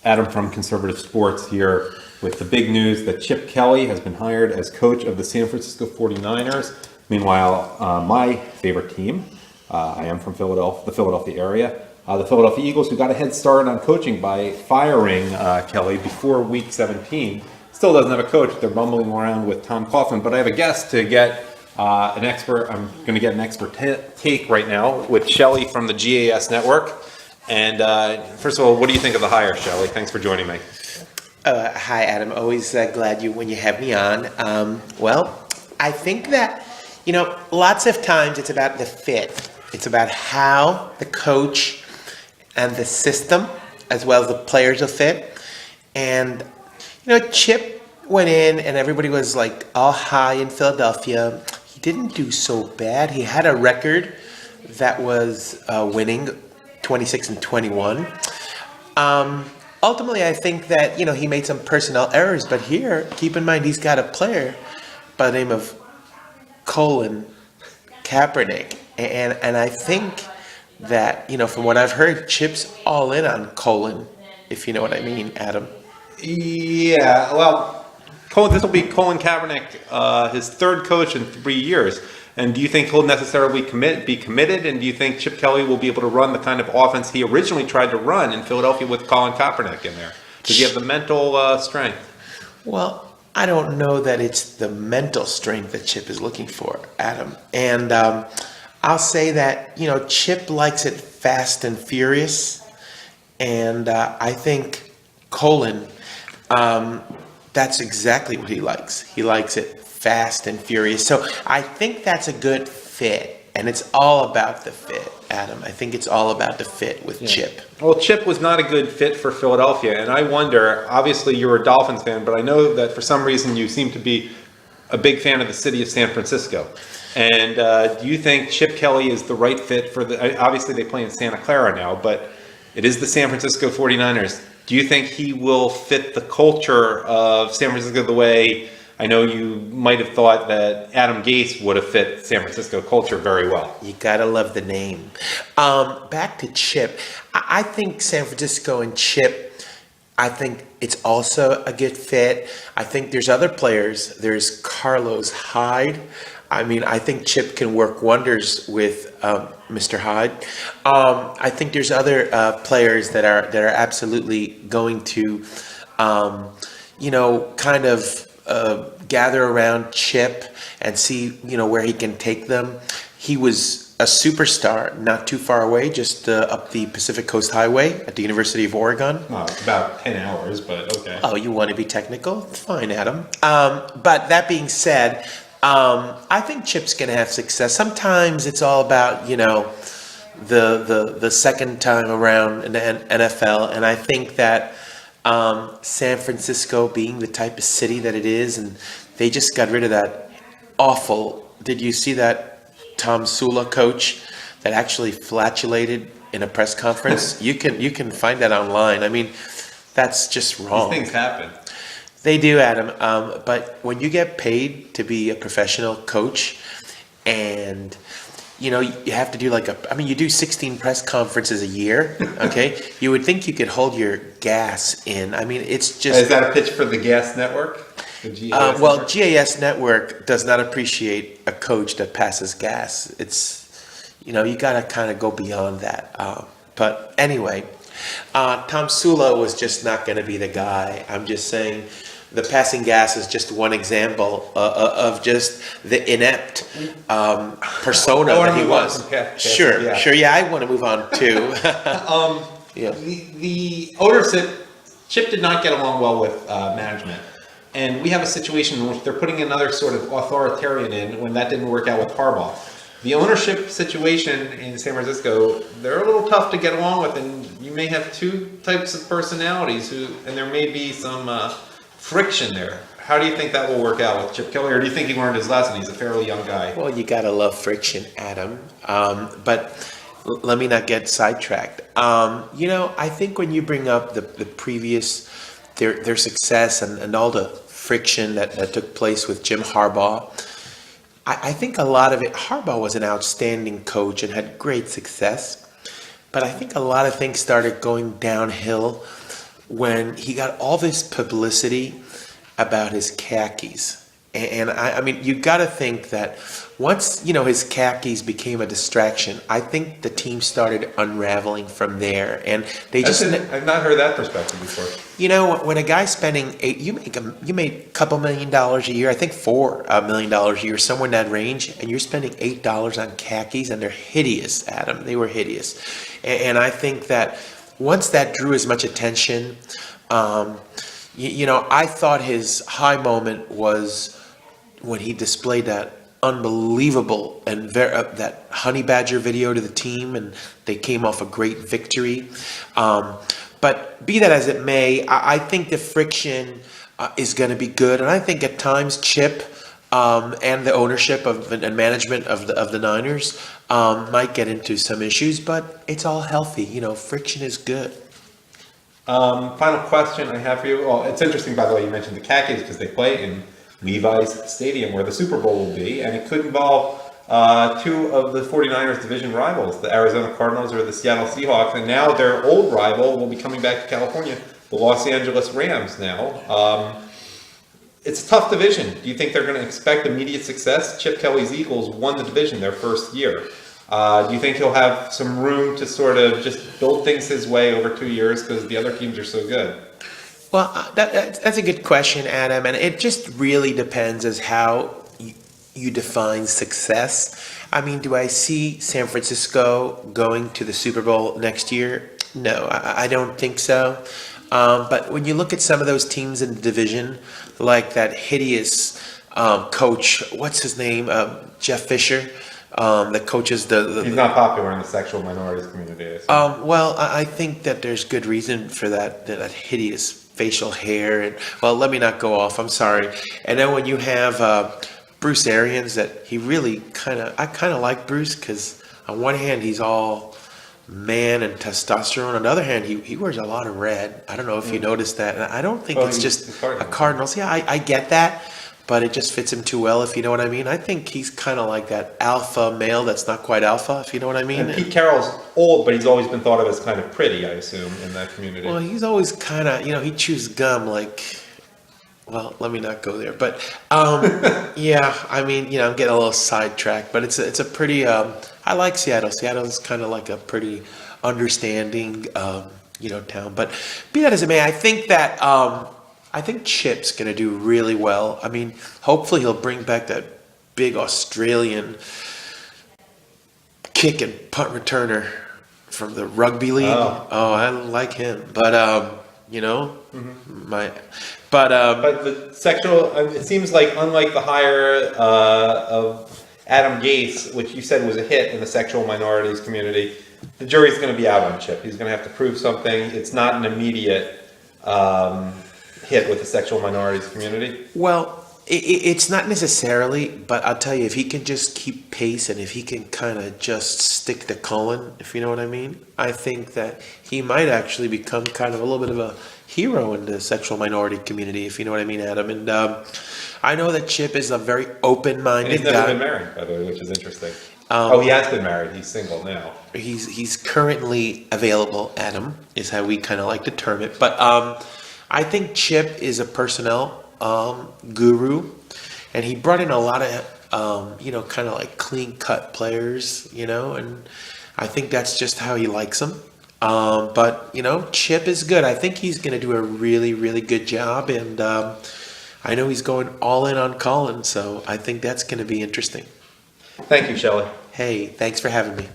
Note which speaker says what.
Speaker 1: Adam from Conservative Sports here with the big news that Chip Kelly has been hired as coach of the San Francisco 49ers. Meanwhile, my favorite team, I am from Philadelphia, the Philadelphia area, the Philadelphia Eagles, who got a head start on coaching by firing Kelly before Week 17, still doesn't have a coach. They're bumbling around with Tom Coughlin, but I have a guest to get an expert. I'm going to get an expert take right now with Shelly from the G.A.S. network. And first of all, what do you think of the hire, Shelly? Thanks for joining me.
Speaker 2: Hi, Adam. Always glad when you have me on. Well, I think that, lots of times it's about the fit. It's about how the coach and the system, as well as the players, will fit. And, Chip went in and everybody was like all high in Philadelphia. He didn't do so bad. He had a record that was winning, 26-21. Ultimately, I think that, he made some personnel errors, but here, keep in mind, he's got a player by the name of Colin Kaepernick. And I think that, from what I've heard, Chip's all in on Colin, if you know what I mean, Adam.
Speaker 1: Yeah, well, this will be Colin Kaepernick, his third coach in 3 years. And do you think he'll necessarily be committed? And do you think Chip Kelly will be able to run the kind of offense he originally tried to run in Philadelphia with Colin Kaepernick in there? Does he have the mental strength?
Speaker 2: Well, I don't know that it's the mental strength that Chip is looking for, Adam. And I'll say that, Chip likes it fast and furious. And I think Colin, that's exactly what he likes. He likes it fast and furious. So I think that's a good fit. And it's all about the fit, Adam. I think it's all about the fit with Chip.
Speaker 1: Well, Chip was not a good fit for Philadelphia. And I wonder, obviously you're a Dolphins fan, but I know that for some reason you seem to be a big fan of the city of San Francisco. And do you think Chip Kelly is the right fit for obviously they play in Santa Clara now, but it is the San Francisco 49ers. Do you think he will fit the culture of San Francisco the way I know you might have thought that Adam G.A.S would have fit San Francisco culture very well?
Speaker 2: You gotta love the name. Back to Chip. I think San Francisco and Chip, I think it's also a good fit. I think there's other players. There's Carlos Hyde. I think Chip can work wonders with Mr. Hyde. I think there's other players that are absolutely going to, kind of gather around Chip and see, where he can take them. He was a superstar not too far away, just up the Pacific Coast Highway at the University of Oregon.
Speaker 1: It's about 10 hours, but okay.
Speaker 2: Oh, you want to be technical? Fine, Adam. But that being said, I think Chip's going to have success. Sometimes it's all about, the second time around in the NFL. And I think that San Francisco being the type of city that it is, and they just got rid of that awful, did you see that Tom Sula coach that actually flatulated in a press conference? You can find that online. That's just wrong.
Speaker 1: These things happen.
Speaker 2: They do, Adam. But when you get paid to be a professional coach and, you have to do you do 16 press conferences a year, okay? You would think you could hold your gas in. It's just...
Speaker 1: Is that a pitch for the G.A.S network? The G.A.S.
Speaker 2: network? G.A.S. network does not appreciate a coach that passes gas. It's, you got to kind of go beyond that. But anyway, Tom Sula was just not going to be the guy. I'm just saying... The passing gas is just one example of just the inept persona that he was. Sure. Yeah, I want to move on too.
Speaker 1: The ownership, Chip did not get along well with management, and we have a situation in which they're putting another sort of authoritarian in when that didn't work out with Harbaugh. The ownership situation in San Francisco, they're a little tough to get along with, and you may have two types of personalities and there may be some friction there. How do you think that will work out with Chip Kelly, or do you think he learned his lesson? He's a fairly young guy.
Speaker 2: Well, you gotta love friction, Adam. But let me not get sidetracked. I think when you bring up the previous, their success and all the friction that took place with Jim Harbaugh, I think a lot of it, Harbaugh was an outstanding coach and had great success, but I think a lot of things started going downhill when he got all this publicity about his khakis. And I mean, you got to think that once, his khakis became a distraction, I think the team started unraveling from there. And they
Speaker 1: I've not heard that perspective before.
Speaker 2: When a guy's spending you make a couple $1 million a year, I think $4 million a year, somewhere in that range, and you're spending $8 on khakis, and they're hideous, Adam. They were hideous. And I think that once that drew as much attention, I thought his high moment was when he displayed that unbelievable and that honey badger video to the team, and they came off a great victory. But be that as it may, I think the friction is going to be good, and I think at times Chip and the ownership and management of the Niners might get into some issues, but it's all healthy. Friction is good.
Speaker 1: Final question I have for you. Well, it's interesting, by the way, you mentioned the khakis because they play in Levi's Stadium where the Super Bowl will be, and it could involve two of the 49ers division rivals, the Arizona Cardinals or the Seattle Seahawks, and now their old rival will be coming back to California, the Los Angeles Rams now. It's a tough division. Do you think they're going to expect immediate success? Chip Kelly's Eagles won the division their first year. Do you think he'll have some room to sort of just build things his way over 2 years because the other teams are so good?
Speaker 2: Well, that's a good question, Adam, and it just really depends as how you define success. I mean, do I see San Francisco going to the Super Bowl next year? No, I don't think so. But when you look at some of those teams in the division, like that hideous coach, what's his name, Jeff Fisher, that coaches the
Speaker 1: He's not popular in the sexual minorities community.
Speaker 2: Well, I think that there's good reason for that hideous facial hair, and let me not go off. I'm sorry. And then when you have Bruce Arians, that he really I kind of like Bruce because on one hand he's all man and testosterone. On the other hand, he wears a lot of red. I don't know if you noticed that. And I don't think it's just a Cardinals. Yeah, I get that, but it just fits him too well, if you know what I mean. I think he's kind of like that alpha male that's not quite alpha, if you know what I mean.
Speaker 1: And Pete Carroll's old, but he's always been thought of as kind of pretty, I assume, in that community.
Speaker 2: Well, he's always kind of, he chews gum like, well, let me not go there. But, yeah, I mean, I'm getting a little sidetracked, but it's a pretty, I like Seattle. Seattle's kind of like a pretty understanding, town. But be that as it may, I think that, I think Chip's going to do really well. I mean, hopefully he'll bring back that big Australian kick and punt returner from the rugby league. Oh, I like him. But, But
Speaker 1: the sexual, it seems like unlike the hire of Adam G.A.S, which you said was a hit in the sexual minorities community, the jury's going to be out on Chip. He's going to have to prove something. It's not an immediate hit with the sexual minorities community.
Speaker 2: Well, it's not necessarily, but I'll tell you, if he can just keep pace and if he can kind of just stick to Cullen, if you know what I mean, I think that he might actually become kind of a little bit of a hero in the sexual minority community, if you know what I mean, Adam. And I know that Chip is a very open-minded
Speaker 1: guy. He's never been married, by the way, which is interesting. He has been married. He's single now.
Speaker 2: He's currently available, Adam, is how we kind of like to term it. But I think Chip is a personnel guru, and he brought in a lot of, kind of like clean-cut players, and I think that's just how he likes them. But, Chip is good. I think he's going to do a really, really good job, and I know he's going all in on Colin, so I think that's going to be interesting.
Speaker 1: Thank you, Shelly.
Speaker 2: Hey, thanks for having me.